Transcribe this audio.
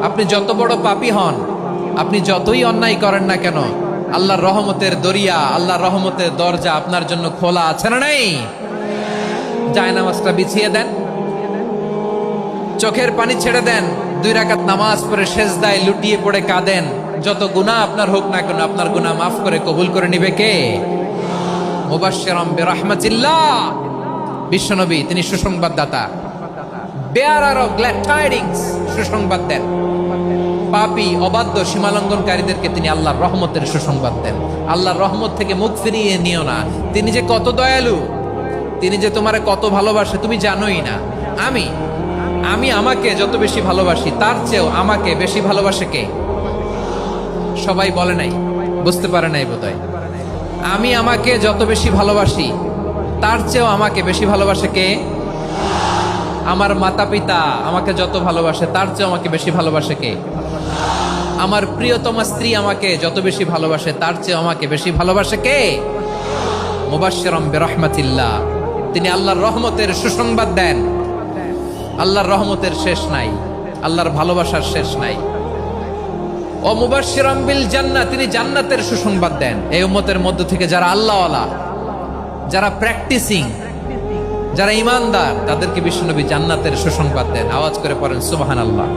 আপনি যত বড় পাপী হন, আপনি যতই অন্যায় করেন না কেন, আল্লাহর রহমতের দরিয়া, আল্লাহর রহমতের দরজা আপনার জন্য খোলা আছে না নাই? জায়নামাজটা বিছিয়ে দেন, চোখের পানি ছেড়ে দেন, 2 রাকাত নামাজ পড়ে সেজদায় লুটিয়ে পড়ে কাঁদেন। যত গুনাহ আপনার হোক না কেন, আপনার গুনাহ মাফ করে কবুল করে নিবে কে? মুবাশশিরাম বিরহমাতিল্লাহ, বিশ্বনবী তিনি সুসংবাদদাতা, বেয়ারার অফ গ্ল্যাড টাইডিংস, সুসংবাদ দেন। পাপী অবাধ্য সীমালঙ্ঘনকারীদেরকে তিনি আল্লাহর রহমতের সুসংবাদ দেন। আল্লাহর রহমত থেকে মুখ ফিরিয়ে নিও না। তিনি যে কত দয়ালু, তিনি যে তোমারে কত ভালোবাসে তুমি জানোই না। আমি আমাকে যত বেশি ভালোবাসি তার চেয়েও আমাকে বেশি ভালোবাসে কে? সবাই বলে নাই, বুঝতে পারে নাই বোধহয়। আমি আমাকে যত বেশি ভালোবাসি তার চেয়েও আমাকে বেশি ভালোবাসে কে? আমার মাতা পিতা আমাকে যত ভালোবাসে তার চেয়েও আমাকে বেশি ভালোবাসে কে? আমার প্রিয়তমা স্ত্রী আমাকে যত বেশি ভালোবাসে তার চেয়েও আমাকে বেশি ভালোবাসে কে? মুবাশশিরাম বিরহমাতিল্লাহ, তিনি আল্লাহর রহমতের সুসংবাদ দেন। আল্লাহর রহমতের শেষ নাই, আল্লাহর ভালোবাসার শেষ নাই। ও মুবাশশিরাম বিল জান্নাহ, তিনি জান্নাতের সুসংবাদ দেন। এই উম্মতের মধ্য থেকে যারা আল্লাহওয়ালা, যারা প্র্যাকটিসিং, যারা ইমানদার, তাদেরকে বিশ্বনবী জান্নাতের সুসংবাদ দেন। আওয়াজ করে পড়েন সুবহানাল্লাহ।